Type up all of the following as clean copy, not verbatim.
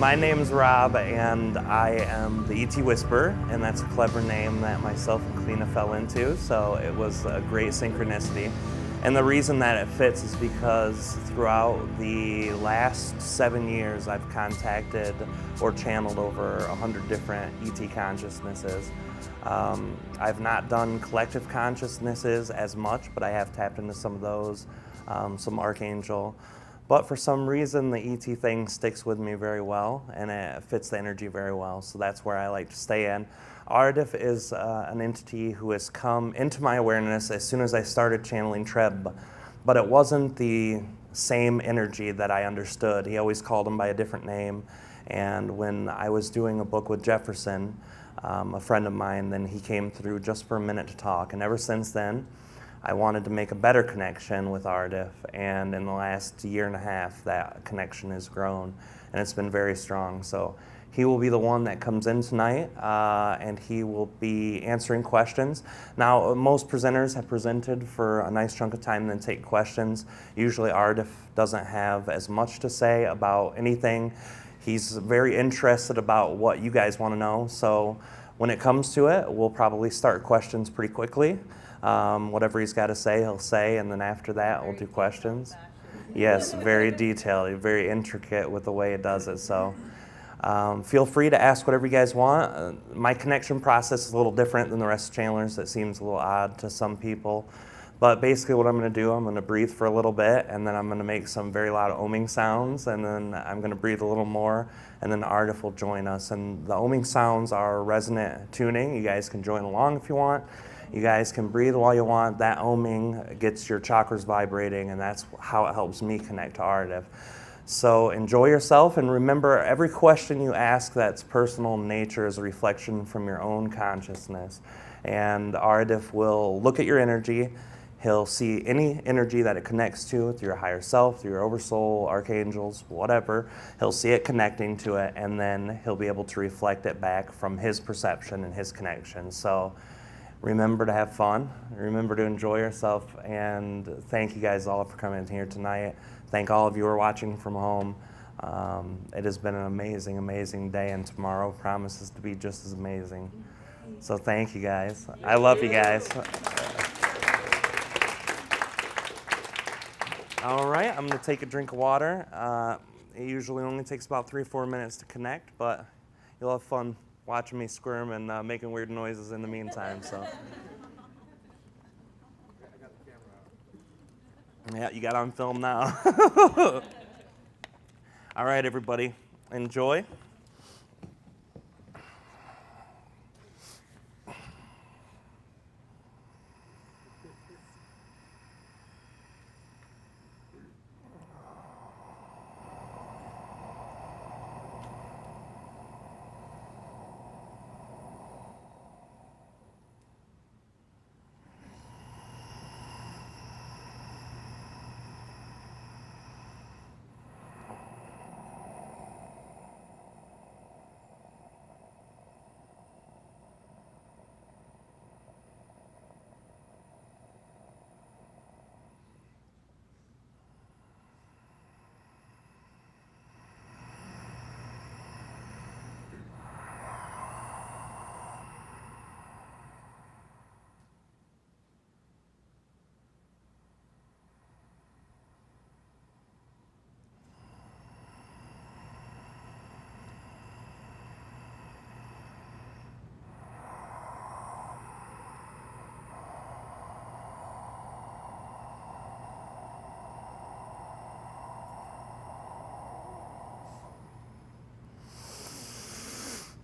My name's Rob, and I am the ET Whisperer, and that's a clever name that myself and Kalina fell into, so it was a great synchronicity. And the reason that it fits is because throughout the last 7 years, I've contacted or channeled over 100 different ET consciousnesses. I've not done collective consciousnesses as much, but I have tapped into some of those, some Archangel. But for some reason, the ET thing sticks with me very well, and it fits the energy very well, so that's where I like to stay in. Aridif is an entity who has come into my awareness as soon as I started channeling Treb, but it wasn't the same energy that I understood. He always called him by a different name, and when I was doing a book with Jefferson, a friend of mine, then he came through just for a minute to talk, and ever since then, I wanted to make a better connection with Aridif, and in the last year and a half, that connection has grown, and it's been very strong. So he will be the one that comes in tonight, and he will be answering questions. Now, most presenters have presented for a nice chunk of time and then take questions. Usually Aridif doesn't have as much to say about anything. He's very interested about what you guys want to know, so when it comes to it, we'll probably start questions pretty quickly. Whatever he's got to say, he'll say, and then after that, we'll do questions. Yes, very detailed, very intricate with the way it does it. So feel free to ask whatever you guys want. My connection process is a little different than the rest of channelers. That seems a little odd to some people. But basically what I'm going to do, I'm going to breathe for a little bit, and then I'm going to make some very loud oming sounds, and then I'm going to breathe a little more, and then Aridif will join us. And the oming sounds are resonant tuning. You guys can join along if you want. You guys can breathe while you want. That oming gets your chakras vibrating, and that's how it helps me connect to Aridif. So enjoy yourself, and remember, every question you ask that's personal in nature is a reflection from your own consciousness. And Aridif will look at your energy. He'll see any energy that it connects to, through your higher self, through your oversoul, archangels, whatever. He'll see it connecting to it, and then he'll be able to reflect it back from his perception and his connection. So remember to have fun, remember to enjoy yourself, and thank you guys all for coming in here tonight. Thank all of you who are watching from home. It has been an amazing, amazing day, and tomorrow promises to be just as amazing. So thank you guys. I love you guys. All right, I'm gonna take a drink of water. It usually only takes about 3 or 4 minutes to connect, but you'll have fun watching me squirm and making weird noises in the meantime. So, yeah, you got on film now. All right, everybody, enjoy.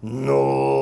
No.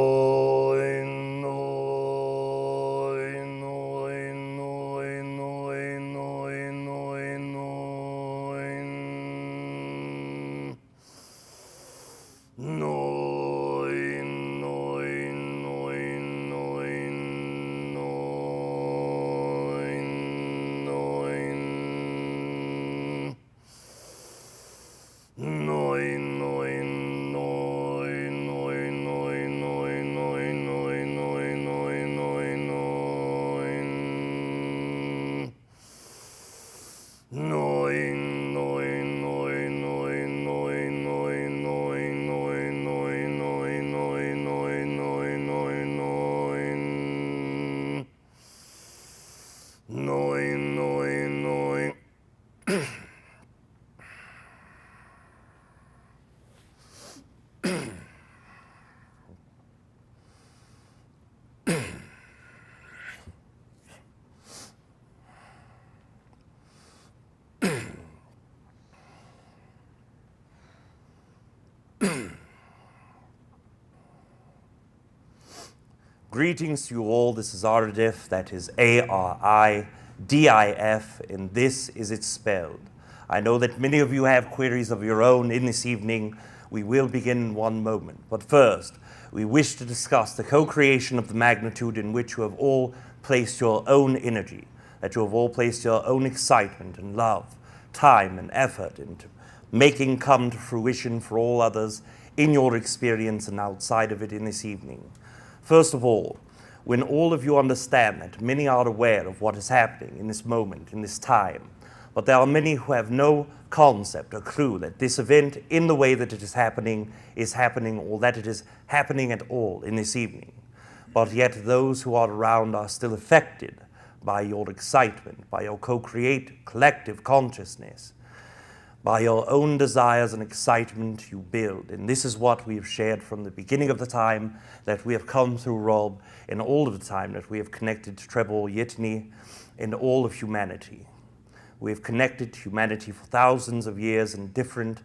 Greetings to you all. This is Aridif, that is A-R-I-D-I-F, and this is it spelled. I know that many of you have queries of your own in this evening. We will begin in one moment. But first, we wish to discuss the co-creation of the magnitude in which you have all placed your own energy, that you have all placed your own excitement and love, time and effort into making come to fruition for all others in your experience and outside of it in this evening. First of all, when all of you understand that many are aware of what is happening in this moment, in this time, but there are many who have no concept or clue that this event, in the way that it is happening, or that it is happening at all in this evening. But yet those who are around are still affected by your excitement, by your co-create collective consciousness, by your own desires and excitement you build. And this is what we have shared from the beginning of the time that we have come through Rob, and all of the time that we have connected to Treb Bor Yit NE and all of humanity. We have connected humanity for thousands of years in different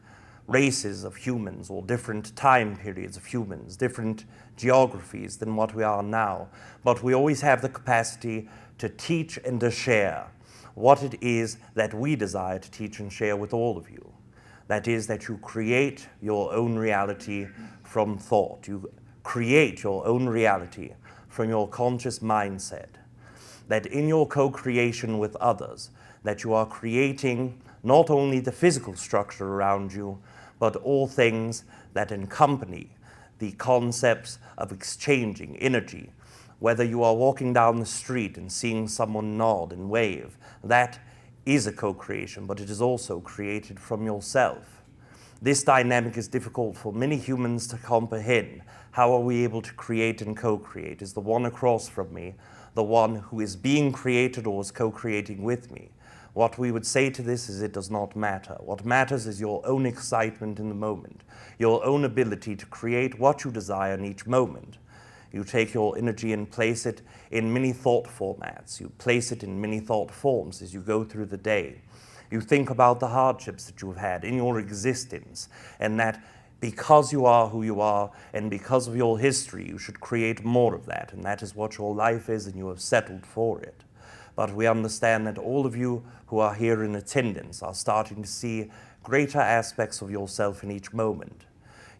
races of humans, or different time periods of humans, different geographies than what we are now. But we always have the capacity to teach and to share what it is that we desire to teach and share with all of you. That is, that you create your own reality from thought. You create your own reality from your conscious mindset. That in your co-creation with others, that you are creating not only the physical structure around you, but all things that accompany the concepts of exchanging energy. Whether you are walking down the street and seeing someone nod and wave, that is a co-creation, but it is also created from yourself. This dynamic is difficult for many humans to comprehend. How are we able to create and co-create? Is the one across from me the one who is being created or is co-creating with me? What we would say to this is it does not matter. What matters is your own excitement in the moment, your own ability to create what you desire in each moment. You take your energy and place it in many thought formats. You place it in many thought forms as you go through the day. You think about the hardships that you've had in your existence, and that because you are who you are and because of your history, you should create more of that. And that is what your life is, and you have settled for it. But we understand that all of you who are here in attendance are starting to see greater aspects of yourself in each moment.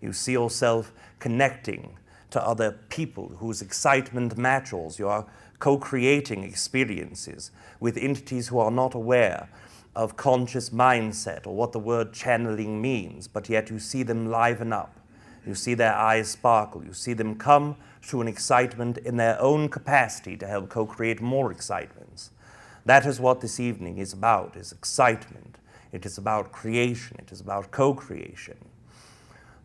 You see yourself connecting to other people whose excitement matches. You are co-creating experiences with entities who are not aware of conscious mindset or what the word channeling means, but yet you see them liven up. You see their eyes sparkle. You see them come to an excitement in their own capacity to help co-create more excitements. That is what this evening is about, is excitement. It is about creation. It is about co-creation.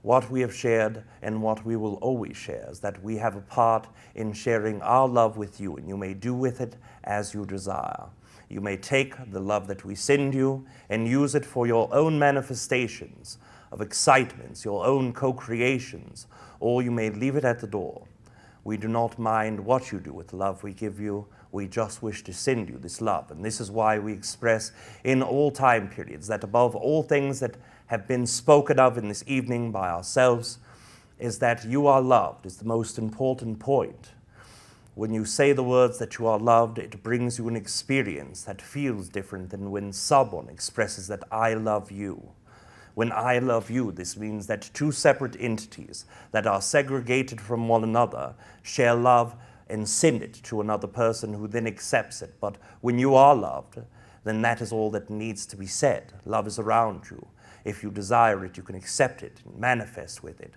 What we have shared and what we will always share is that we have a part in sharing our love with you, and you may do with it as you desire. You may take the love that we send you and use it for your own manifestations of excitements, your own co-creations, or you may leave it at the door. We do not mind what you do with the love we give you. We just wish to send you this love. And this is why we express in all time periods that above all things that have been spoken of in this evening by ourselves, is that you are loved is the most important point. When you say the words that you are loved, it brings you an experience that feels different than when someone expresses that I love you. When I love you, this means that two separate entities that are segregated from one another share love and send it to another person who then accepts it. But when you are loved, then that is all that needs to be said. Love is around you. If you desire it, you can accept it and manifest with it.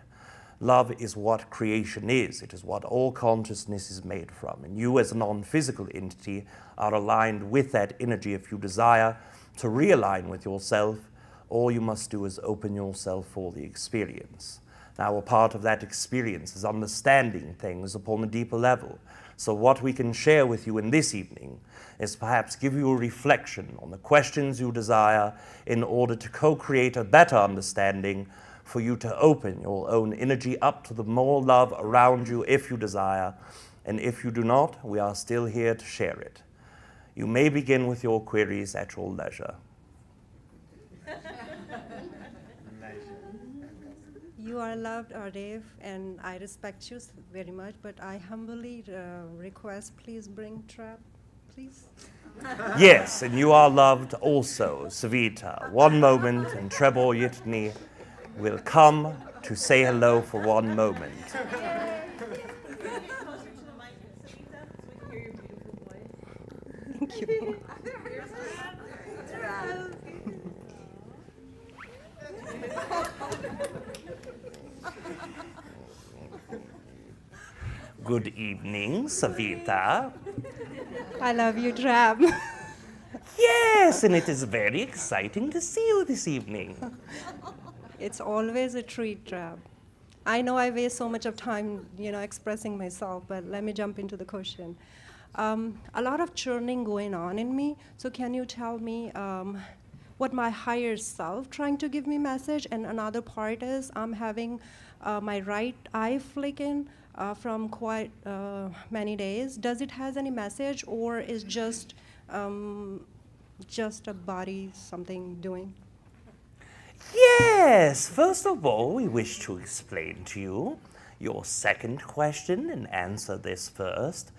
Love is what creation is. It is what all consciousness is made from. And you as a non-physical entity are aligned with that energy. If you desire to realign with yourself, all you must do is open yourself for the experience. Now, a part of that experience is understanding things upon a deeper level. So what we can share with you in this evening is perhaps give you a reflection on the questions you desire in order to co-create a better understanding, for you to open your own energy up to the more love around you if you desire. And if you do not, we are still here to share it. You may begin with your queries at your leisure. You are loved, Aridif, and I respect you very much, but I humbly request, please bring Treb, please. Yes, and you are loved also, Savita. One moment, and Treb Bor Yit NE will come to say hello for one moment. Thank you. Good evening, Savita. I love you, Treb. Yes, and it is very exciting to see you this evening. It's always a treat, Treb. I know I waste so much of time, expressing myself, but let me jump into the question. A lot of churning going on in me, so can you tell me what my higher self trying to give me message? And another part is I'm having my right eye flicking from quite many days. Does it has any message, or is just a body something doing? Yes, first of all, we wish to explain to you your second question and answer this first.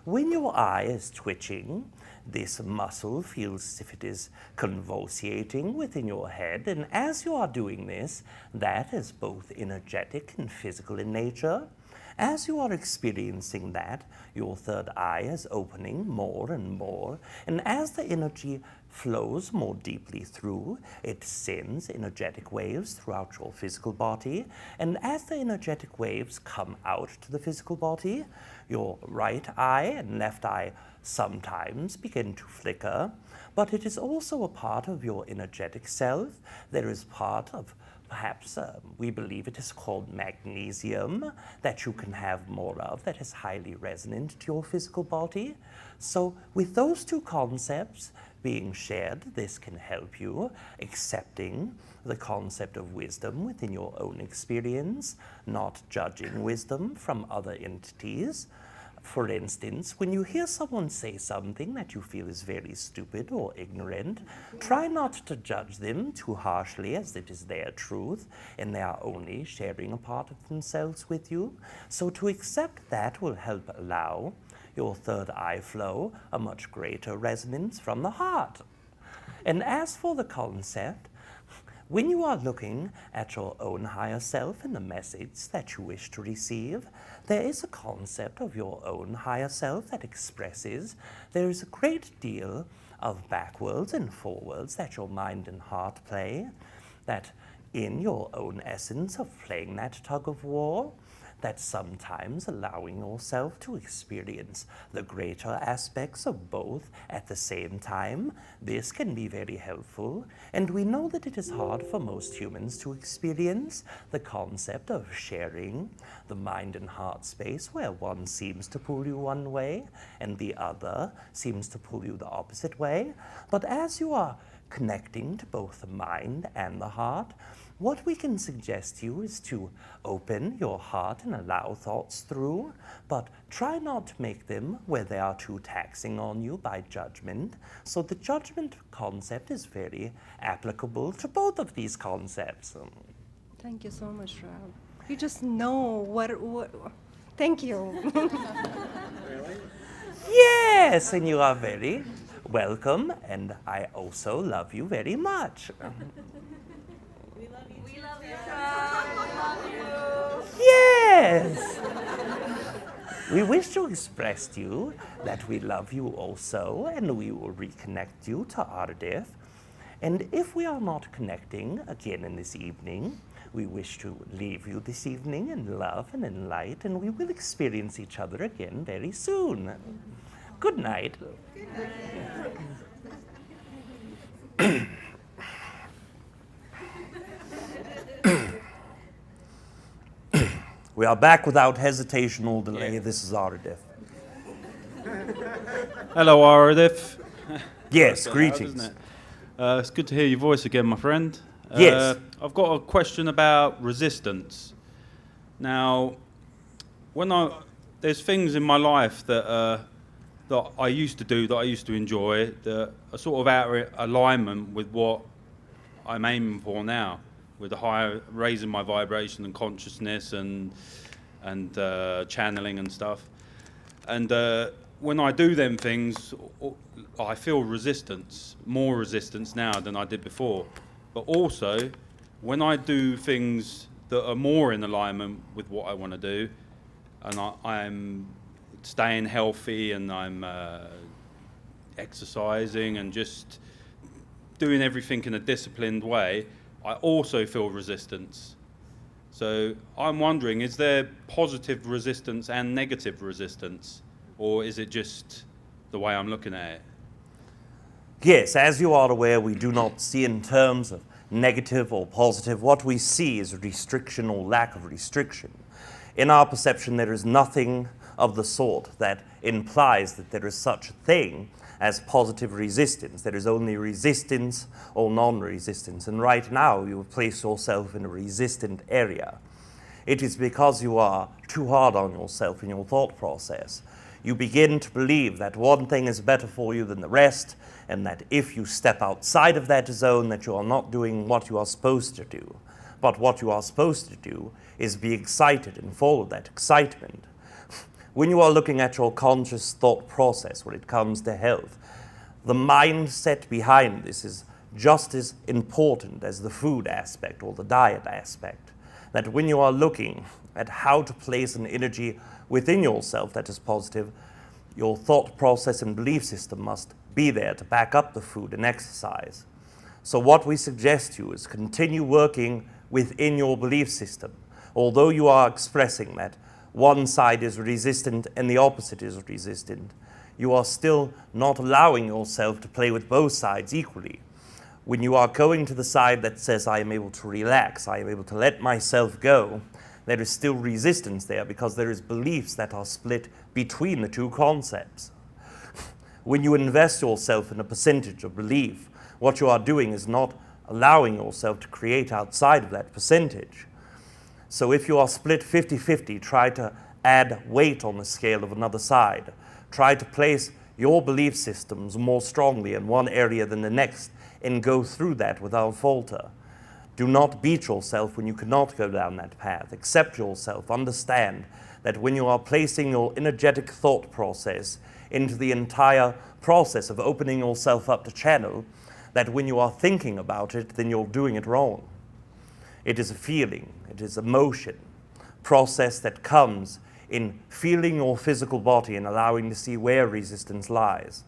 When your eye is twitching, this muscle feels as if it is convulsating within your head, and as you are doing this, that is both energetic and physical in nature. As you are experiencing that, your third eye is opening more and more, and as the energy flows more deeply through, it sends energetic waves throughout your physical body, and as the energetic waves come out to the physical body, your right eye and left eye sometimes begin to flicker, but it is also a part of your energetic self. There is part of perhaps we believe it is called magnesium that you can have more of that is highly resonant to your physical body. So with those two concepts being shared, this can help you accepting the concept of wisdom within your own experience, not judging wisdom from other entities. For instance, when you hear someone say something that you feel is very stupid or ignorant, try not to judge them too harshly, as it is their truth and they are only sharing a part of themselves with you. So to accept that will help allow your third eye flow a much greater resonance from the heart. And as for the concept, when you are looking at your own higher self and the message that you wish to receive, there is a concept of your own higher self that expresses there is a great deal of backwards and forwards that your mind and heart play, that in your own essence of playing that tug of war, that sometimes allowing yourself to experience the greater aspects of both at the same time, this can be very helpful. And we know that it is hard for most humans to experience the concept of sharing the mind and heart space, where one seems to pull you one way and the other seems to pull you the opposite way. But as you are connecting to both the mind and the heart, what we can suggest to you is to open your heart and allow thoughts through, but try not to make them where they are too taxing on you by judgment. So the judgment concept is very applicable to both of these concepts. Thank you so much, Rob. You just know what thank you. Really? Yes, and you are very welcome, and I also love you very much. We love you, Treb. We love you. Yes! We wish to express to you that we love you also, and we will reconnect you to Aridif. And if we are not connecting again in this evening, we wish to leave you this evening in love and in light, and we will experience each other again very soon. Good night. Good night. We are back without hesitation or delay. Yeah. This is Aridif. Hello, Aridif. Yes, That's loud, greetings. isn't it? It's good to hear your voice again, my friend. Yes. I've got a question about resistance. Now, there's things in my life that I used to do, that I used to enjoy, that are sort of out of alignment with what I'm aiming for now. with the higher, raising my vibration and consciousness and channeling and stuff. And when I do them things, I feel resistance, more resistance now than I did before. But also, when I do things that are more in alignment with what I want to do, and I'm staying healthy and I'm exercising and just doing everything in a disciplined way, I also feel resistance. So I'm wondering, is there positive resistance and negative resistance, or is it just the way I'm looking at it? Yes, as you are aware, we do not see in terms of negative or positive. What we see is restriction or lack of restriction. In our perception, there is nothing of the sort that implies that there is such a thing as positive resistance. There is only resistance or non-resistance. And right now, you place yourself in a resistant area. It is because you are too hard on yourself in your thought process. You begin to believe that one thing is better for you than the rest, and that if you step outside of that zone, that you are not doing what you are supposed to do. But what you are supposed to do is be excited and follow that excitement. When you are looking at your conscious thought process when it comes to health, the mindset behind this is just as important as the food aspect or the diet aspect. That when you are looking at how to place an energy within yourself that is positive, your thought process and belief system must be there to back up the food and exercise. So what we suggest to you is continue working within your belief system. Although you are expressing that one side is resistant and the opposite is resistant, you are still not allowing yourself to play with both sides equally. When you are going to the side that says, I am able to relax, I am able to let myself go, there is still resistance there because there is beliefs that are split between the two concepts. When you invest yourself in a percentage of belief, what you are doing is not allowing yourself to create outside of that percentage. So if you are split 50-50, try to add weight on the scale of another side. Try to place your belief systems more strongly in one area than the next and go through that without falter. Do not beat yourself when you cannot go down that path. Accept yourself. Understand that when you are placing your energetic thought process into the entire process of opening yourself up to channel, that when you are thinking about it, then you're doing it wrong. It is a feeling, it is a motion, process that comes in feeling your physical body and allowing to see where resistance lies.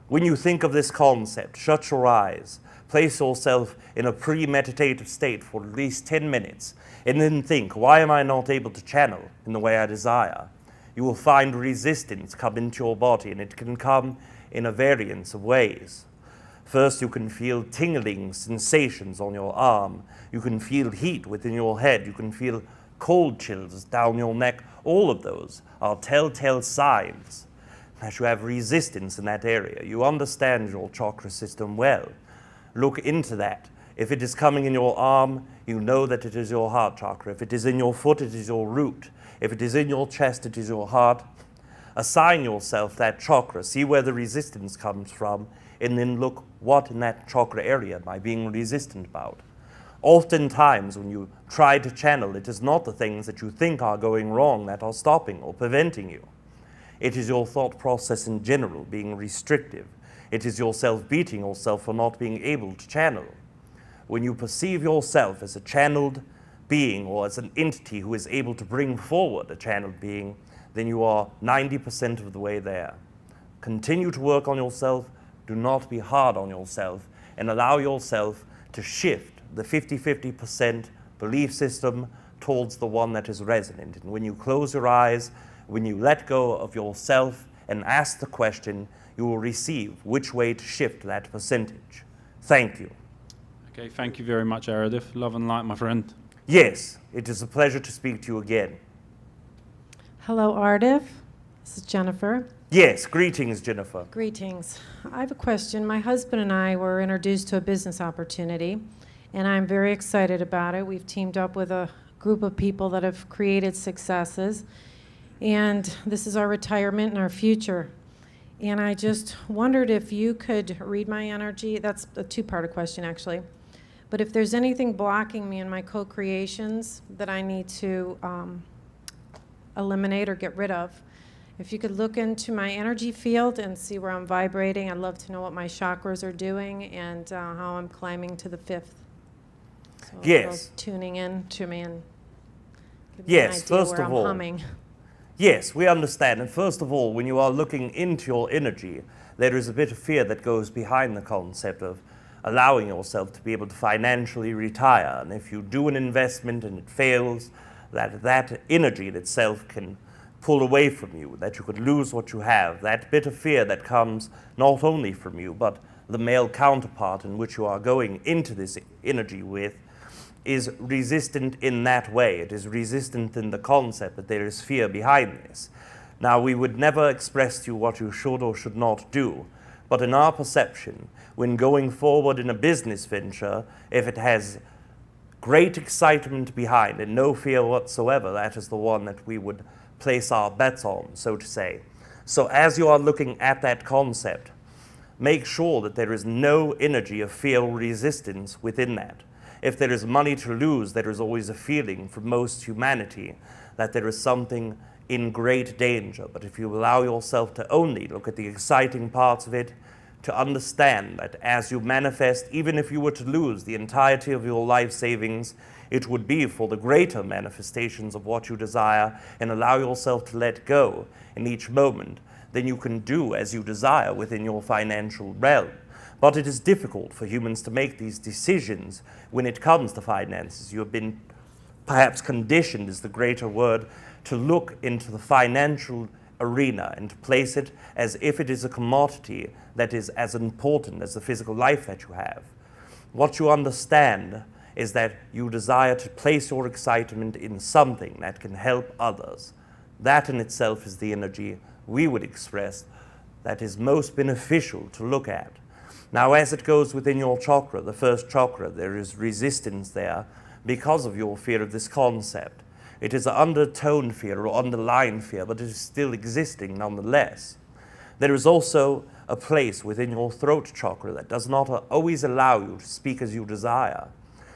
When you think of this concept, shut your eyes, place yourself in a pre-meditative state for at least 10 minutes, and then think, why am I not able to channel in the way I desire? You will find resistance come into your body, and it can come in a variance of ways. First, you can feel tingling sensations on your arm. You can feel heat within your head. You can feel cold chills down your neck. All of those are telltale signs that you have resistance in that area. You understand your chakra system well. Look into that. If it is coming in your arm, you know that it is your heart chakra. If it is in your foot, it is your root. If it is in your chest, it is your heart. Assign yourself that chakra. See where the resistance comes from, and then look what in that chakra area am I being resistant about. Oftentimes, when you try to channel, it is not the things that you think are going wrong that are stopping or preventing you. It is your thought process in general being restrictive. It is yourself beating yourself for not being able to channel. When you perceive yourself as a channeled being or as an entity who is able to bring forward a channeled being, then you are 90% of the way there. Continue to work on yourself. Do not be hard on yourself, and allow yourself to shift the 50-50% belief system towards the one that is resonant. And when you close your eyes, when you let go of yourself and ask the question, you will receive which way to shift that percentage. Thank you. Okay, thank you very much, Aridif. Love and light, my friend. Yes, it is a pleasure to speak to you again. Hello, Aridif. This is Jennifer. Yes, greetings, Jennifer. Greetings. I have a question. My husband and I were introduced to a business opportunity, and I'm very excited about it. We've teamed up with a group of people that have created successes, and this is our retirement and our future. And I just wondered if you could read my energy. That's a two-part question, actually. But if there's anything blocking me in my co-creations that I need to eliminate or get rid of, if you could look into my energy field and see where I'm vibrating, I'd love to know what my chakras are doing and how I'm climbing to the 5th. So a Yes. little tuning in to me and give me Yes, an idea first where of I'm all. humming. Yes, we understand. And first of all, when you are looking into your energy, there is a bit of fear that goes behind the concept of allowing yourself to be able to financially retire. And if you do an investment and it fails, that energy in itself can pull away from you, that you could lose what you have. That bit of fear that comes not only from you, but the male counterpart in which you are going into this energy with, is resistant in that way. It is resistant in the concept that there is fear behind this. Now, we would never express to you what you should or should not do, but in our perception, when going forward in a business venture, if it has great excitement behind and no fear whatsoever, that is the one that we would place our bets on, so to say. So as you are looking at that concept, make sure that there is no energy of fear or resistance within that. If there is money to lose, there is always a feeling for most humanity that there is something in great danger. But if you allow yourself to only look at the exciting parts of it, to understand that as you manifest, even if you were to lose the entirety of your life savings, it would be for the greater manifestations of what you desire, and allow yourself to let go in each moment, then you can do as you desire within your financial realm. But it is difficult for humans to make these decisions when it comes to finances. You have been perhaps conditioned, is the greater word, to look into the financial arena and to place it as if it is a commodity that is as important as the physical life that you have. What you understand is that you desire to place your excitement in something that can help others. That in itself is the energy we would express that is most beneficial to look at. Now, as it goes within your chakra, the first chakra, there is resistance there because of your fear of this concept. It is an undertone fear or underlying fear, but it is still existing nonetheless. There is also a place within your throat chakra that does not always allow you to speak as you desire.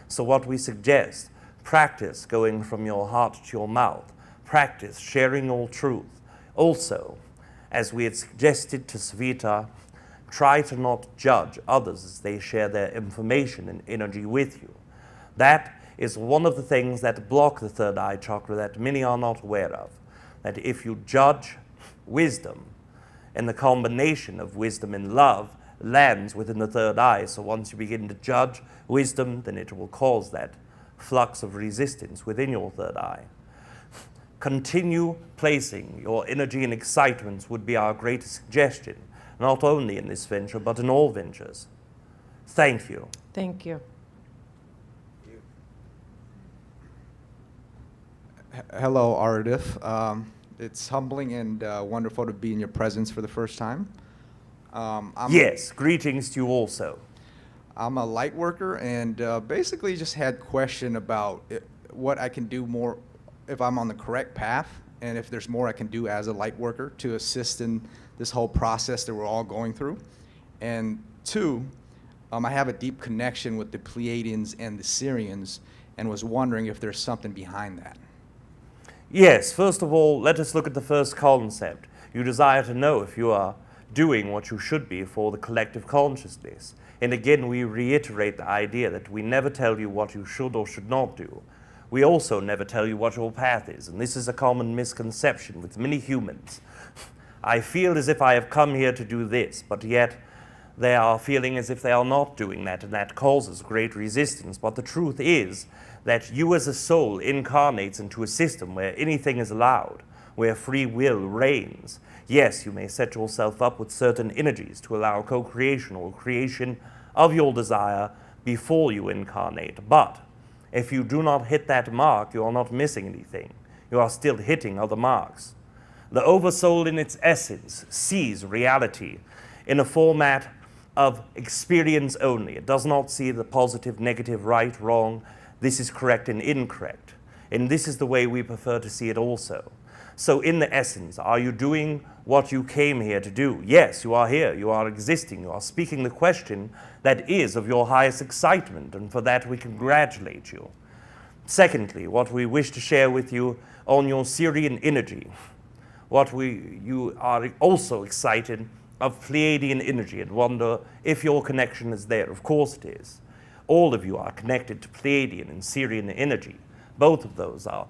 So what we suggest, practice going from your heart to your mouth. Practice sharing all truth. Also, as we had suggested to Savita, try to not judge others as they share their information and energy with you. That is one of the things that block the third eye chakra that many are not aware of. That if you judge wisdom, and the combination of wisdom and love lands within the third eye, so once you begin to judge wisdom, then it will cause that flux of resistance within your third eye. Continue placing your energy and excitements would be our greatest suggestion, not only in this venture, but in all ventures. Thank you. Thank you. Hello, Aridif. It's humbling and wonderful to be in your presence for the first time. Yes, greetings to you also. I'm a light worker and basically just had a question about what I can do more if I'm on the correct path and if there's more I can do as a light worker to assist in this whole process that we're all going through. And two, I have a deep connection with the Pleiadians and the Syrians and was wondering if there's something behind that. Yes, first of all, let us look at the first concept. You desire to know if you are doing what you should be for the collective consciousness. And again, we reiterate the idea that we never tell you what you should or should not do. We also never tell you what your path is, and this is a common misconception with many humans. I feel as if I have come here to do this, but yet they are feeling as if they are not doing that, and that causes great resistance. But the truth is that you as a soul incarnates into a system where anything is allowed, where free will reigns. Yes, you may set yourself up with certain energies to allow co-creation or creation of your desire before you incarnate. But if you do not hit that mark, you are not missing anything. You are still hitting other marks. The oversoul in its essence sees reality in a format of experience only. It does not see the positive, negative, right, wrong. This is correct and incorrect. And this is the way we prefer to see it also. So in the essence, are you doing what you came here to do? Yes, you are here, you are existing, you are speaking the question that is of your highest excitement, and for that we congratulate you. Secondly, what we wish to share with you on your Syrian energy, you are also excited of Pleiadian energy and wonder if your connection is there. Of course it is. All of you are connected to Pleiadian and Syrian energy. Both of those are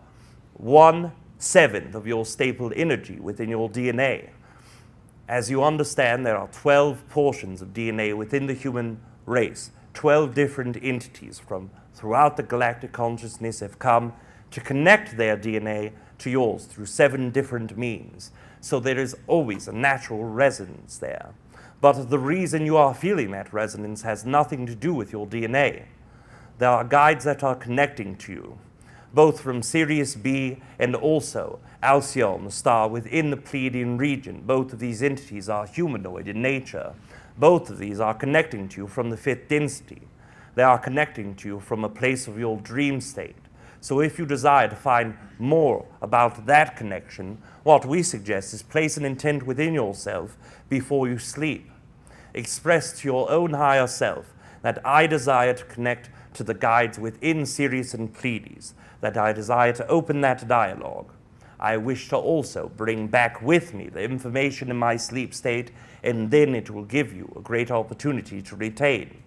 1/7 of your stapled energy within your DNA. As you understand, there are 12 portions of DNA within the human race. 12 different entities from throughout the galactic consciousness have come to connect their DNA to yours through 7 different means. So there is always a natural resonance there. But the reason you are feeling that resonance has nothing to do with your DNA. There are guides that are connecting to you, both from Sirius B and also Alcyone, the star within the Pleaidian region. Both of these entities are humanoid in nature. Both of these are connecting to you from the 5th density. They are connecting to you from a place of your dream state. So if you desire to find more about that connection, what we suggest is place an intent within yourself before you sleep. Express to your own higher self that I desire to connect to the guides within Sirius and Pleiades, that I desire to open that dialogue. I wish to also bring back with me the information in my sleep state, and then it will give you a great opportunity to retain.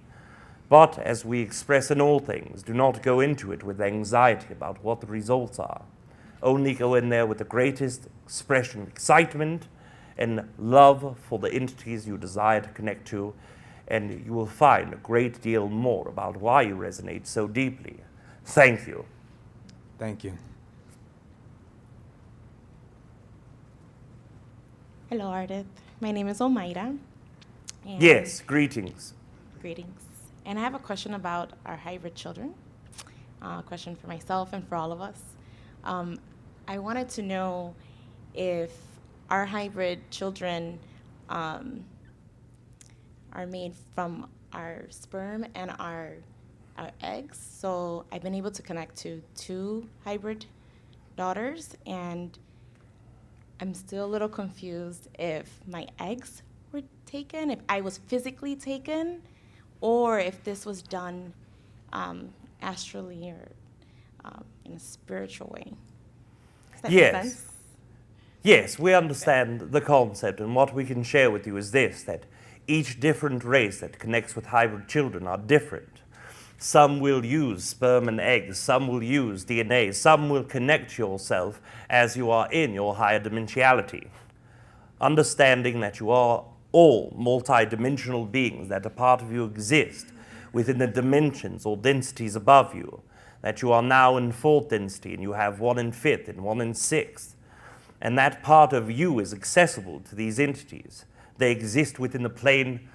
But as we express in all things, do not go into it with anxiety about what the results are. Only go in there with the greatest expression of excitement and love for the entities you desire to connect to, and you will find a great deal more about why you resonate so deeply. Thank you. Thank you. Hello, Aridif. My name is Omaira. and- Yes, greetings. Greetings. And I have a question about our hybrid children. A question for myself and for all of us. I wanted to know if our hybrid children are made from our sperm and our eggs. So I've been able to connect to 2 hybrid daughters, and I'm still a little confused if my eggs were taken, if I was physically taken, or if this was done astrally or in a spiritual way. Does that make Yes. sense? Yes, we understand the concept, and what we can share with you is this, that each different race that connects with hybrid children are different. Some will use sperm and eggs, some will use DNA, some will connect yourself as you are in your higher dimensionality. Understanding that you are all multi-dimensional beings, that a part of you exists within the dimensions or densities above you, that you are now in 4th density and you have 1 in 5th and 1 in 6th. And that part of you is accessible to these entities. They exist within the plane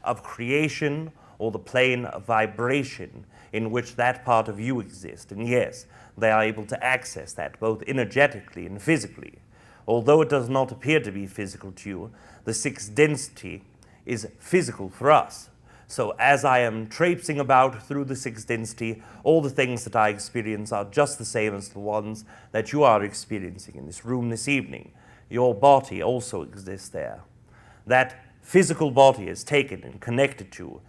of creation or the plane of vibration in which that part of you exists. And yes, they are able to access that both energetically and physically. Although it does not appear to be physical to you, the 6th density is physical for us. So as I am traipsing about through the 6th density, all the things that I experience are just the same as the ones that you are experiencing in this room this evening. Your body also exists there. That physical body is taken and connected to,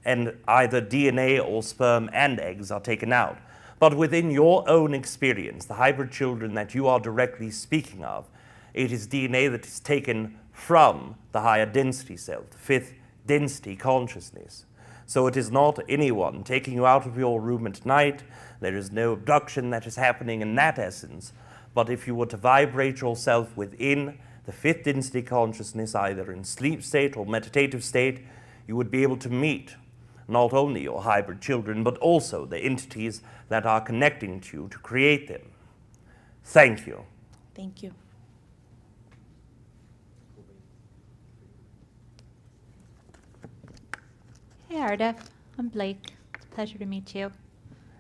and either DNA or sperm and eggs are taken out. But within your own experience, the hybrid children that you are directly speaking of, it is DNA that is taken from the higher density self, the 5th density consciousness. So it is not anyone taking you out of your room at night. There is no abduction that is happening in that essence. But if you were to vibrate yourself within the 5th density consciousness, either in sleep state or meditative state, you would be able to meet not only your hybrid children, but also the entities that are connecting to you to create them. Thank you. Thank you. Hey Aridif, I'm Blake. It's a pleasure to meet you.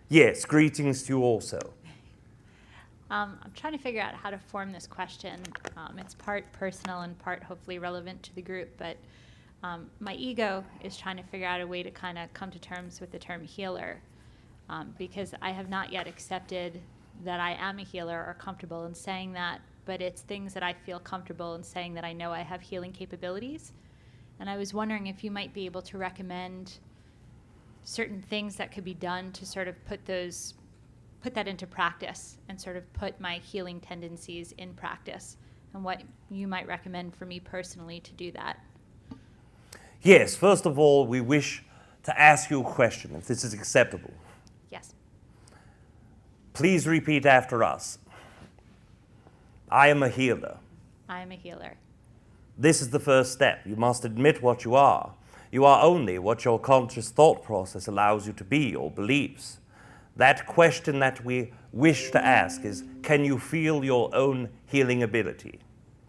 Yes, greetings to you also. I'm trying to figure out how to form this question. It's part personal and part hopefully relevant to the group, but my ego is trying to figure out a way to kind of come to terms with the term healer, because I have not yet accepted that I am a healer or comfortable in saying that, but it's things that I feel comfortable in saying that I know I have healing capabilities. And I was wondering if you might be able to recommend certain things that could be done to sort of put that into practice and sort of put my healing tendencies in practice, and what you might recommend for me personally to do that. Yes, first of all, we wish to ask you a question, if this is acceptable. Yes. Please repeat after us. I am a healer. I am a healer. This is the first step. You must admit what you are. You are only what your conscious thought process allows you to be or believes. That question that we wish to ask is, can you feel your own healing ability?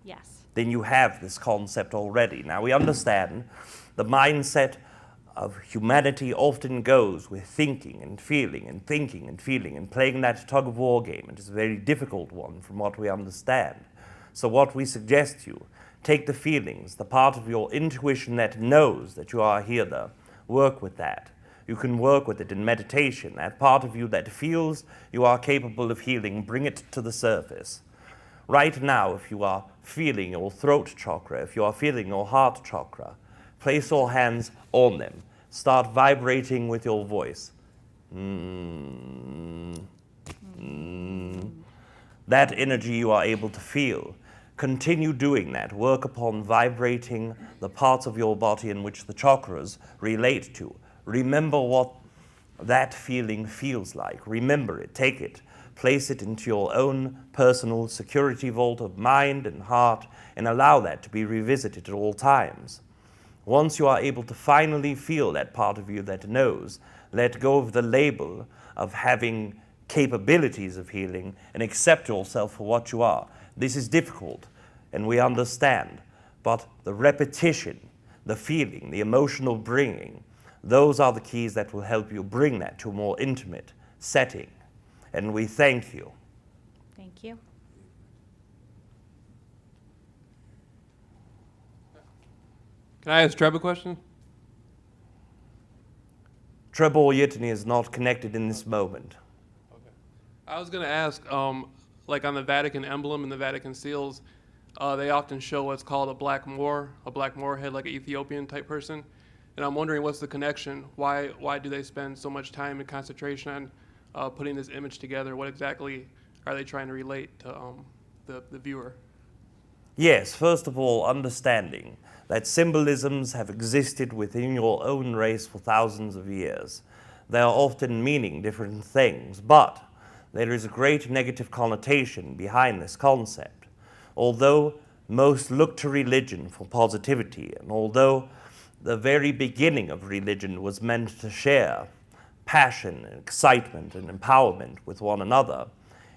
Yes. Then you have this concept already. Now we understand the mindset of humanity often goes with thinking and feeling and thinking and feeling and playing that tug-of-war game. It is a very difficult one from what we understand. So what we suggest you, take the feelings, the part of your intuition that knows that you are a healer, work with that. You can work with it in meditation. That part of you that feels you are capable of healing, bring it to the surface. Right now, if you are feeling your throat chakra, if you are feeling your heart chakra, place your hands on them. Start vibrating with your voice. That energy you are able to feel. Continue doing that. Work upon vibrating the parts of your body in which the chakras relate to. Remember what that feeling feels like. Remember it. Take it. Place it into your own personal security vault of mind and heart, and allow that to be revisited at all times. Once you are able to finally feel that part of you that knows, let go of the label of having capabilities of healing and accept yourself for what you are. This is difficult, and we understand, but the repetition, the feeling, the emotional bringing, those are the keys that will help you bring that to a more intimate setting. And we thank you. Thank you. Can I ask Treb a question? Treb Bor Yit NE is not connected in this moment. Okay. I was going to ask, like on the Vatican emblem and the Vatican seals, they often show what's called a black Moor head, like an Ethiopian type person. And I'm wondering, what's the connection? Why do they spend so much time and concentration on putting this image together? What exactly are they trying to relate to the viewer? Yes, first of all, understanding that symbolisms have existed within your own race for thousands of years. They are often meaning different things, but there is a great negative connotation behind this concept. Although most look to religion for positivity, and although the very beginning of religion was meant to share passion and excitement and empowerment with one another,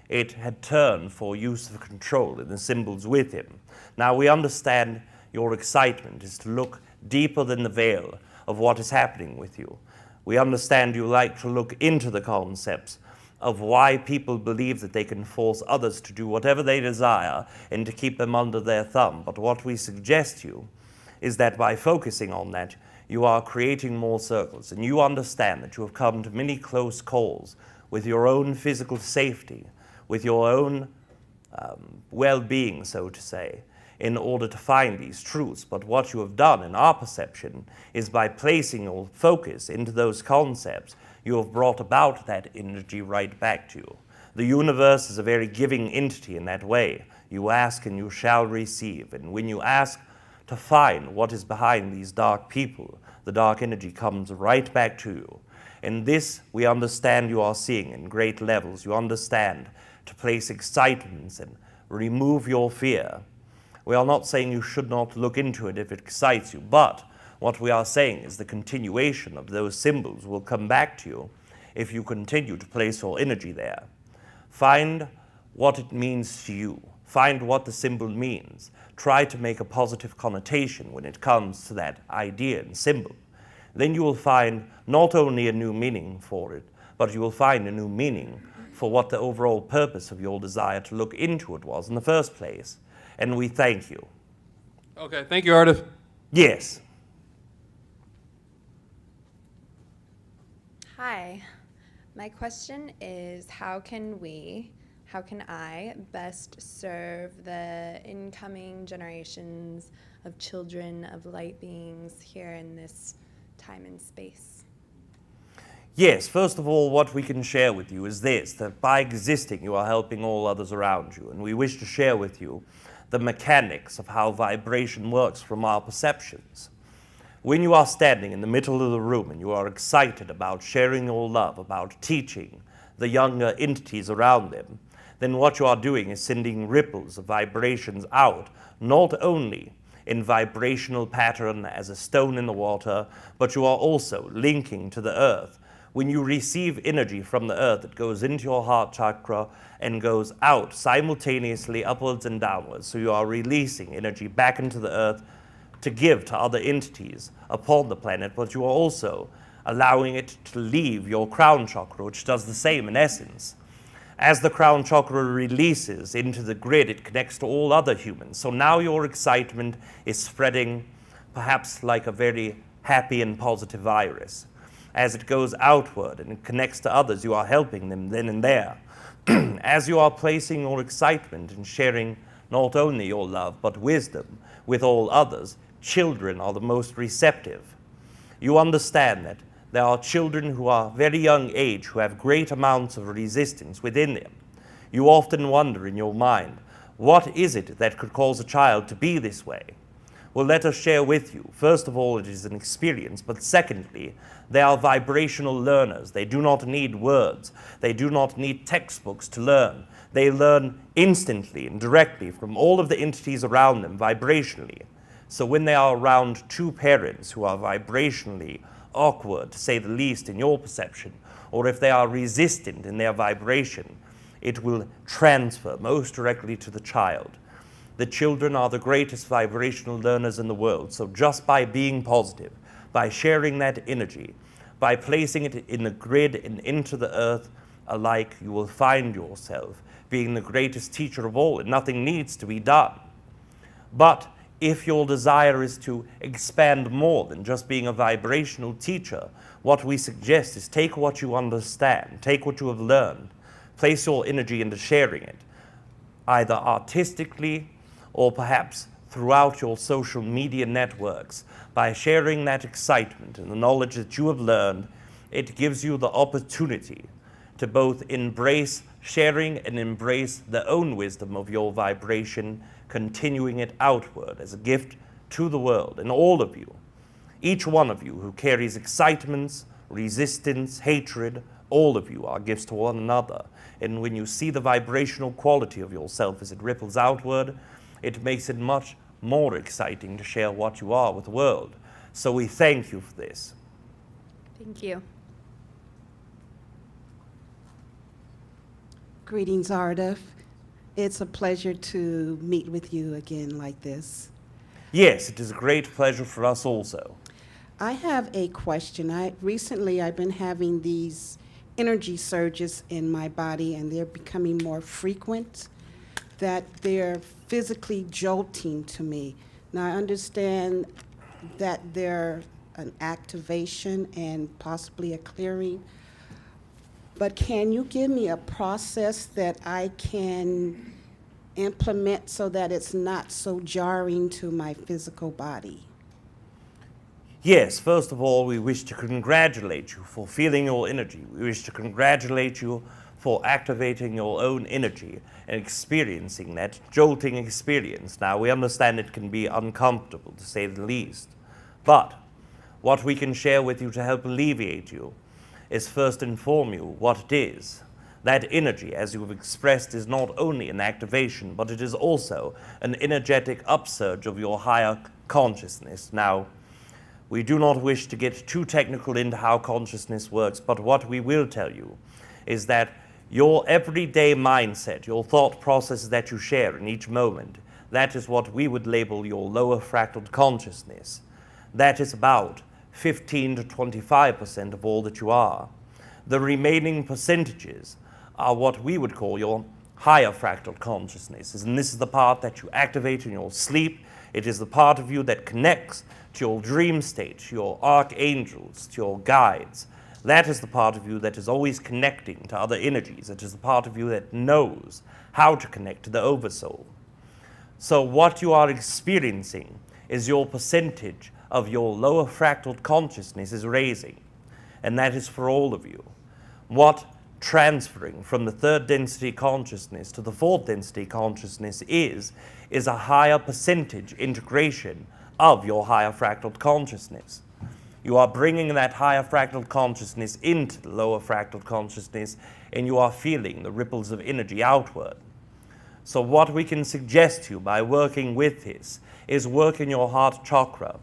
it had turned for use of control in the symbols with him. Now we understand your excitement is to look deeper than the veil of what is happening with you. We understand you like to look into the concepts of why people believe that they can force others to do whatever they desire and to keep them under their thumb. But what we suggest to you is that by focusing on that, you are creating more circles, and you understand that you have come to many close calls with your own physical safety, with your own well-being, so to say, in order to find these truths. But what you have done in our perception is by placing your focus into those concepts, you have brought about that energy right back to you. The universe is a very giving entity in that way. You ask and you shall receive. And when you ask to find what is behind these dark people, the dark energy comes right back to you. And this we understand you are seeing in great levels. You understand to place excitements and remove your fear. We are not saying you should not look into it if it excites you, but what we are saying is the continuation of those symbols will come back to you if you continue to place your energy there. Find what it means to you. Find what the symbol means. Try to make a positive connotation when it comes to that idea and symbol. Then you will find not only a new meaning for it, but you will find a new meaning for what the overall purpose of your desire to look into it was in the first place. And we thank you. Okay, thank you, Aridif. Yes. Hi. My question is, how can how can I best serve the incoming generations of children of light beings here in this time and space? Yes, first of all, what we can share with you is this, that by existing you are helping all others around you, and we wish to share with you the mechanics of how vibration works from our perceptions. When you are standing in the middle of the room and you are excited about sharing your love, about teaching the younger entities around them, then what you are doing is sending ripples of vibrations out, not only in vibrational pattern as a stone in the water, but you are also linking to the earth. When you receive energy from the earth, it goes into your heart chakra and goes out simultaneously upwards and downwards. So you are releasing energy back into the earth to give to other entities upon the planet, but you are also allowing it to leave your crown chakra, which does the same in essence. As the crown chakra releases into the grid, it connects to all other humans. So now your excitement is spreading perhaps like a very happy and positive virus. As it goes outward and it connects to others, you are helping them then and there. As you are placing your excitement and sharing not only your love but wisdom with all others, children are the most receptive. You understand that there are children who are very young age who have great amounts of resistance within them. You often wonder in your mind, what is it that could cause a child to be this way? Well, let us share with you. First of all, it is an experience, but secondly, they are vibrational learners. They do not need words. They do not need textbooks to learn. They learn instantly and directly from all of the entities around them vibrationally. So when they are around two parents who are vibrationally awkward, to say the least, in your perception, or if they are resistant in their vibration, it will transfer most directly to the child. The children are the greatest vibrational learners in the world, so just by being positive, by sharing that energy, by placing it in the grid and into the earth alike, you will find yourself being the greatest teacher of all, and nothing needs to be done. But if your desire is to expand more than just being a vibrational teacher, what we suggest is take what you understand, take what you have learned, place your energy into sharing it, either artistically or perhaps throughout your social media networks. By sharing that excitement and the knowledge that you have learned, it gives you the opportunity to both embrace sharing and embrace the own wisdom of your vibration, continuing it outward as a gift to the world. And all of you, each one of you who carries excitements, resistance, hatred, all of you are gifts to one another. And when you see the vibrational quality of yourself as it ripples outward, it makes it much more exciting to share what you are with the world. So we thank you for this. Thank you. Greetings, Aridif. It's a pleasure to meet with you again like this. Yes, it is a great pleasure for us also. I have a question. Recently I've been having these energy surges in my body, and they're becoming more frequent, that they're physically jolting to me. Now I understand that they're an activation and possibly a clearing, but can you give me a process that I can implement so that it's not so jarring to my physical body? Yes, first of all, we wish to congratulate you for feeling your energy. We wish to congratulate you for activating your own energy and experiencing that jolting experience. Now, we understand it can be uncomfortable, to say the least, but what we can share with you to help alleviate you is first inform you what it is. That energy, as you have expressed, is not only an activation, but it is also an energetic upsurge of your higher consciousness. Now, we do not wish to get too technical into how consciousness works, but what we will tell you is that your everyday mindset, your thought processes that you share in each moment, that is what we would label your lower fractal consciousness. That is about 15 to 25% of all that you are. The remaining percentages are what we would call your higher fractal consciousness, and this is the part that you activate in your sleep. It is the part of you that connects to your dream state, to your archangels, to your guides. That is the part of you that is always connecting to other energies. It is the part of you that knows how to connect to the Oversoul. So what you are experiencing is your percentage of your lower fractal consciousness is raising. And that is for all of you. What transferring from the third density consciousness to the fourth density consciousness is a higher percentage integration of your higher fractal consciousness. You are bringing that higher fractal consciousness into the lower fractal consciousness, and you are feeling the ripples of energy outward. So what we can suggest to you by working with this is work in your heart chakra.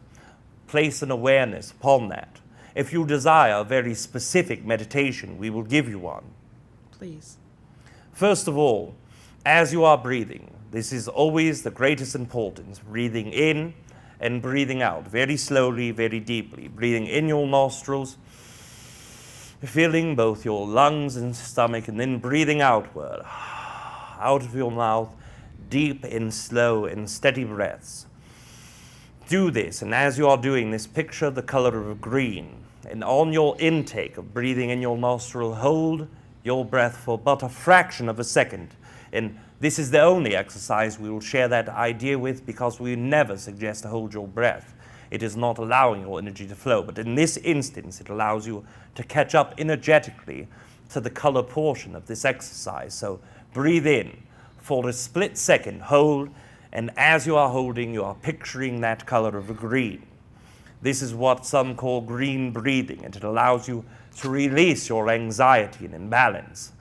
Place an awareness upon that. If you desire a very specific meditation, we will give you one. Please. First of all, as you are breathing, this is always the greatest importance, breathing in and breathing out, very slowly, very deeply. Breathing in your nostrils, filling both your lungs and stomach, and then breathing outward, out of your mouth, deep and slow and steady breaths. Do this, and as you are doing this, picture the color of green. And on your intake of breathing in your nostril, hold your breath for but a fraction of a second. And this is the only exercise we will share that idea with, because we never suggest to hold your breath. It is not allowing your energy to flow. But in this instance, it allows you to catch up energetically to the color portion of this exercise. So breathe in for a split second, hold, and as you are holding, you are picturing that color of green. This is what some call green breathing, and it allows you to release your anxiety and imbalance.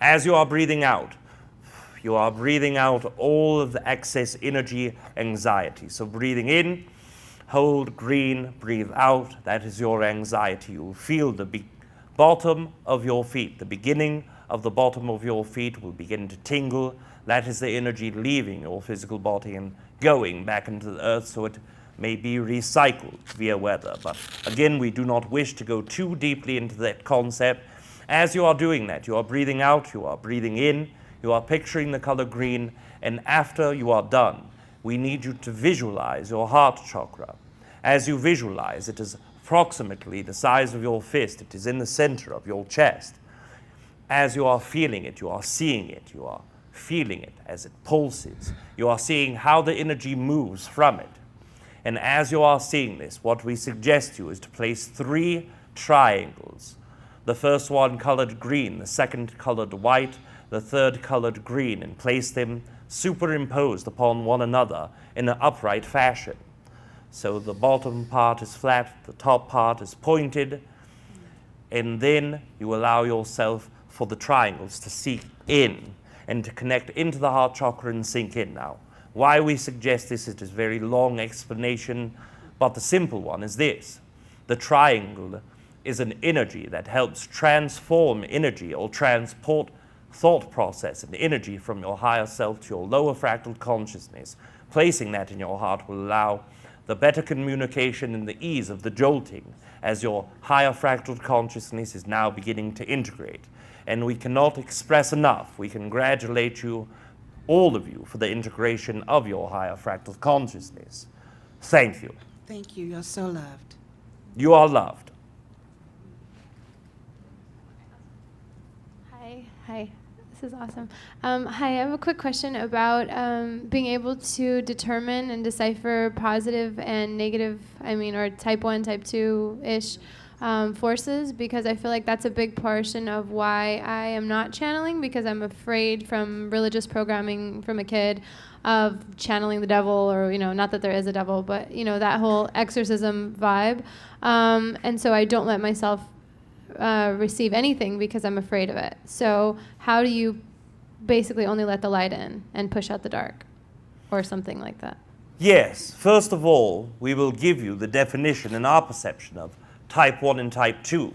As you are breathing out all of the excess energy, anxiety. So breathing in, hold green, breathe out, that is your anxiety. You will feel the bottom of your feet, the beginning of the bottom of your feet will begin to tingle. That is the energy leaving your physical body and going back into the earth, so it may be recycled via weather. But again, we do not wish to go too deeply into that concept. As you are doing that, you are breathing out, you are breathing in, you are picturing the color green, and after you are done, we need you to visualize your heart chakra. As you visualize, it is approximately the size of your fist. It is in the center of your chest. As you are feeling it, you are seeing it, you are feeling it as it pulses. You are seeing how the energy moves from it. And as you are seeing this, what we suggest to you is to place 3 triangles. The first one colored green, the second colored white, the third colored green, and place them superimposed upon one another in an upright fashion. So the bottom part is flat, the top part is pointed, and then you allow yourself for the triangles to sink in and to connect into the heart chakra and sink in. Now, why we suggest this, it is a very long explanation, but the simple one is this. The triangle is an energy that helps transform energy or transport thought process and energy from your higher self to your lower fractal consciousness. Placing that in your heart will allow the better communication and the ease of the jolting as your higher fractal consciousness is now beginning to integrate. And we cannot express enough. We congratulate you, all of you, for the integration of your higher fractal consciousness. Thank you. Thank you. You're so loved. You are loved. Hi. This is awesome. Hi, I have a quick question about being able to determine and decipher positive and negative, or type 1, type 2-ish forces, because I feel like that's a big portion of why I am not channeling, because I'm afraid from religious programming from a kid of channeling the devil, or, not that there is a devil, but, that whole exorcism vibe. And so I don't let myself receive anything because I'm afraid of it. So how do you basically only let the light in and push out the dark, or something like that? Yes, first of all, we will give you the definition in our perception of type 1 and type 2.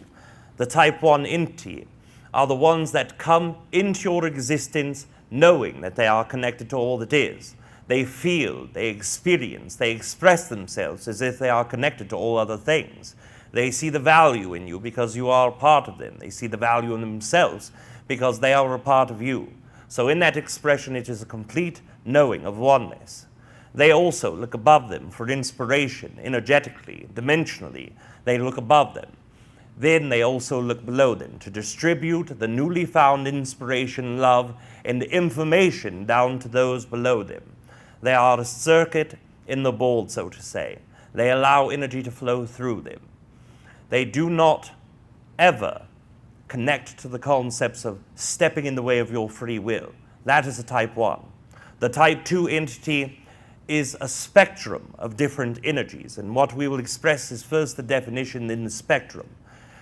The type 1 entity are the ones that come into your existence knowing that they are connected to all that is. They feel, they experience, they express themselves as if they are connected to all other things. They see the value in you because you are a part of them. They see the value in themselves because they are a part of you. So in that expression, it is a complete knowing of oneness. They also look above them for inspiration, energetically, dimensionally. They look above them. then they also look below them to distribute the newly found inspiration, love, and information down to those below them. They are a circuit in the board, so to say. They allow energy to flow through them. They do not ever connect to the concepts of stepping in the way of your free will. That is a type 1. The type 2 entity is a spectrum of different energies, and what we will express is first the definition, then the spectrum.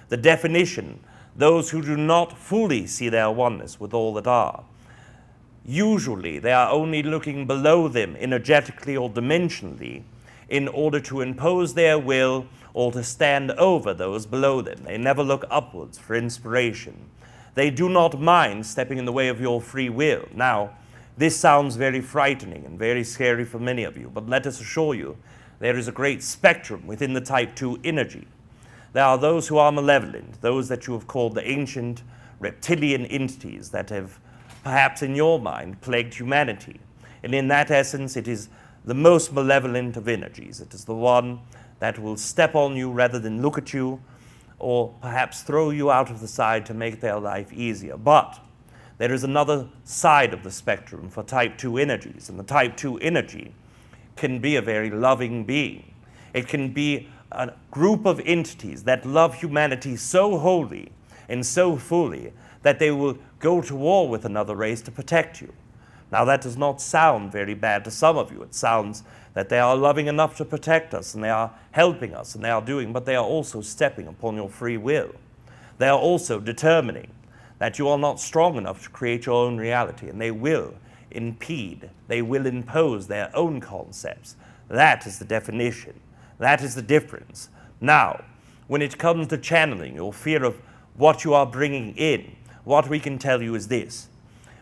The definition, those who do not fully see their oneness with all that are. Usually they are only looking below them energetically or dimensionally in order to impose their will or to stand over those below them. They never look upwards for inspiration. They do not mind stepping in the way of your free will. Now, this sounds very frightening and very scary for many of you, but let us assure you, there is a great spectrum within the type 2 energy. There are those who are malevolent, those that you have called the ancient reptilian entities that have, perhaps in your mind, plagued humanity. And in that essence, it is the most malevolent of energies. It is the one that will step on you rather than look at you, or perhaps throw you out of the side to make their life easier. But there is another side of the spectrum for type 2 energies, and the type 2 energy can be a very loving being. It can be a group of entities that love humanity so wholly and so fully that they will go to war with another race to protect you. Now, that does not sound very bad to some of you. It sounds that they are loving enough to protect us, and they are helping us, and they are doing, but they are also stepping upon your free will. They are also determining that you are not strong enough to create your own reality, and they will impede, they will impose their own concepts. That is the definition. That is the difference. Now, when it comes to channeling, your fear of what you are bringing in, what we can tell you is this.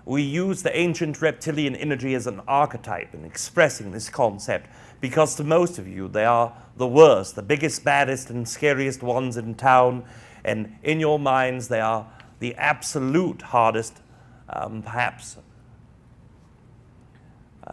We use the ancient reptilian energy as an archetype in expressing this concept because to most of you, they are the worst, the biggest, baddest, and scariest ones in town, and in your minds, they are the absolute hardest, perhaps.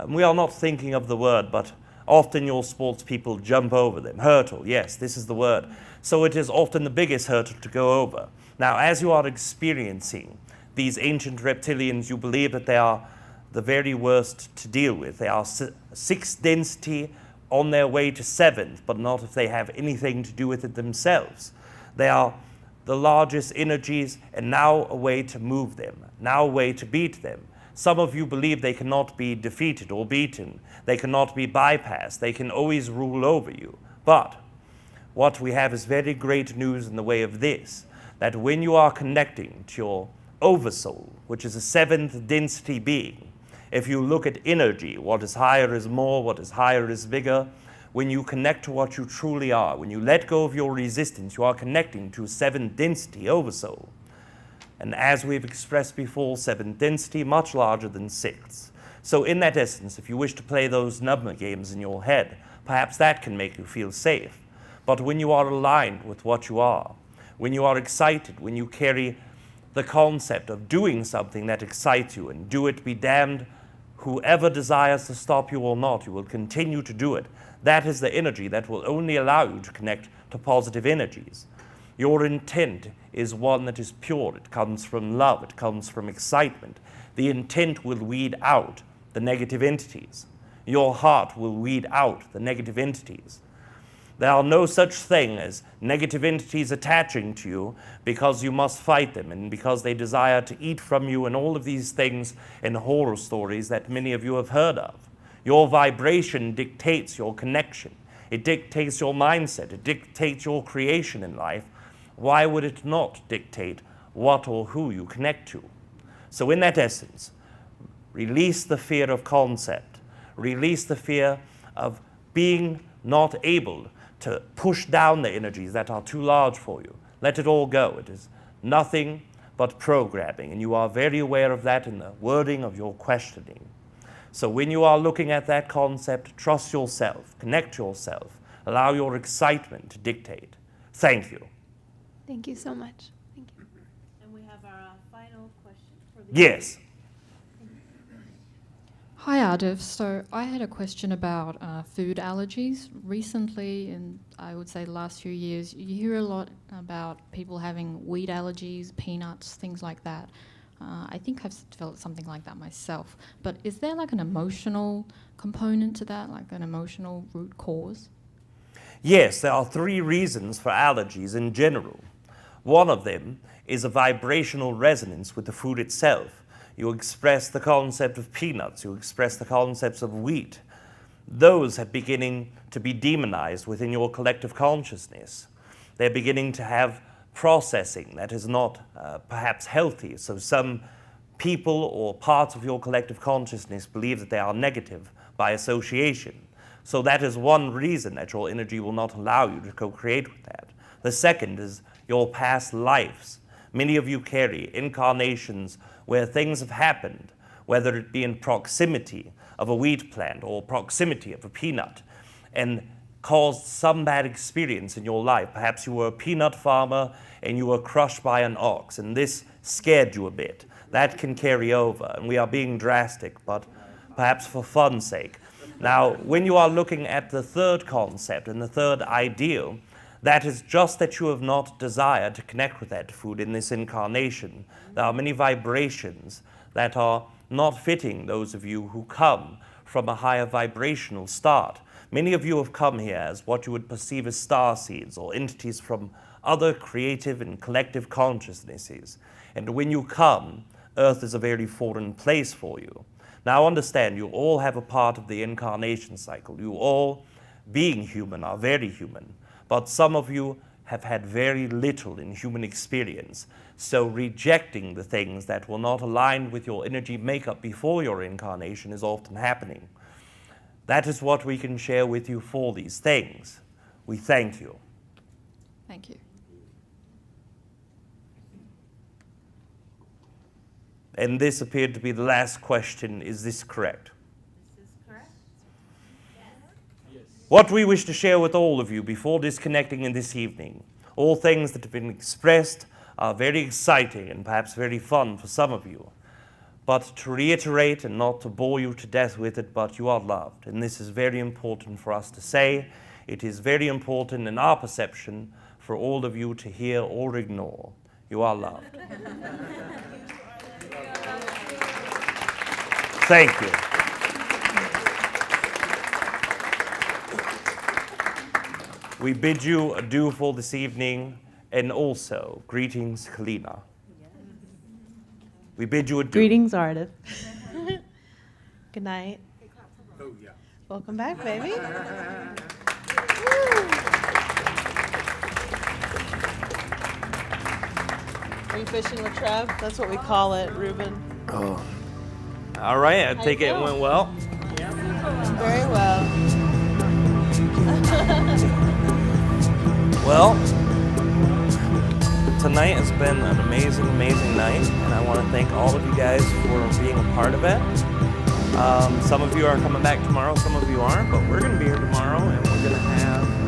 We are not thinking of the word, but often your sports people jump over them. Hurdle, yes, this is the word. So it is often the biggest hurdle to go over. Now, as you are experiencing these ancient reptilians, you believe that they are the very worst to deal with. They are 6th density on their way to 7th, but not if they have anything to do with it themselves. They are the largest energies, and now a way to move them, now a way to beat them. Some of you believe they cannot be defeated or beaten. They cannot be bypassed. They can always rule over you. But what we have is very great news in the way of this, that when you are connecting to your oversoul, which is a 7th density being, if you look at energy, what is higher is more, what is higher is bigger. When you connect to what you truly are, when you let go of your resistance, you are connecting to 7th density oversoul. And as we've expressed before, 7th density, much larger than 6th. So in that essence, if you wish to play those number games in your head, perhaps that can make you feel safe. But when you are aligned with what you are, when you are excited, when you carry the concept of doing something that excites you, and do it be damned, whoever desires to stop you or not, you will continue to do it. That is the energy that will only allow you to connect to positive energies. Your intent is one that is pure. It comes from love. It comes from excitement. The intent will weed out the negative entities. Your heart will weed out the negative entities. There are no such thing as negative entities attaching to you because you must fight them and because they desire to eat from you and all of these things and horror stories that many of you have heard of. Your vibration dictates your connection. It dictates your mindset. It dictates your creation in life. Why would it not dictate what or who you connect to? So in that essence, release the fear of concept. Release the fear of being not able to push down the energies that are too large for you. Let it all go. It is nothing but programming, and you are very aware of that in the wording of your questioning. So when you are looking at that concept, trust yourself, connect yourself, allow your excitement to dictate. Thank you. Thank you so much. Thank you. And we have our final question for the Yes. Hi, Aridif. So I had a question about food allergies. Recently, in I would say the last few years, you hear a lot about people having wheat allergies, peanuts, things like that. I think I've developed something like that myself. But is there like an emotional component to that, like an emotional root cause? Yes, there are 3 reasons for allergies in general. One of them is a vibrational resonance with the food itself. You express the concept of peanuts, you express the concepts of wheat. Those are beginning to be demonized within your collective consciousness. They're beginning to have processing that is not perhaps healthy. So some people or parts of your collective consciousness believe that they are negative by association. So that is one reason that your energy will not allow you to co-create with that. The second is your past lives. Many of you carry incarnations where things have happened, whether it be in proximity of a wheat plant or proximity of a peanut, and caused some bad experience in your life. Perhaps you were a peanut farmer and you were crushed by an ox, and this scared you a bit. That can carry over, and we are being drastic, but perhaps for fun's sake. Now, when you are looking at the third concept and the third ideal, that is just that you have not desired to connect with that food in this incarnation. There are many vibrations that are not fitting those of you who come from a higher vibrational start. Many of you have come here as what you would perceive as starseeds or entities from other creative and collective consciousnesses. And when you come, Earth is a very foreign place for you. Now understand, you all have a part of the incarnation cycle. You all, being human, are very human. But some of you have had very little in human experience. So rejecting the things that will not align with your energy makeup before your incarnation is often happening. That is what we can share with you for these things. We thank you. Thank you. And this appeared to be the last question. Is this correct? This is correct. Yes. What we wish to share with all of you before disconnecting in this evening, all things that have been expressed are very exciting and perhaps very fun for some of you. But to reiterate and not to bore you to death with it, but you are loved. And this is very important for us to say. It is very important in our perception for all of you to hear or ignore. You are loved. Thank you. We bid you adieu for this evening, and also greetings, Kalina. We bid you adieu. Greetings, Aridif. Good night. Oh, yeah. Welcome back, baby. Are you fishing with Treb? That's what we call it, Ruben. Oh. All right, I take it went well. Very well. Well, tonight has been an amazing, amazing night, and I want to thank all of you guys for being a part of it. Some of you are coming back tomorrow, some of you aren't, but we're going to be here tomorrow, and we're going to have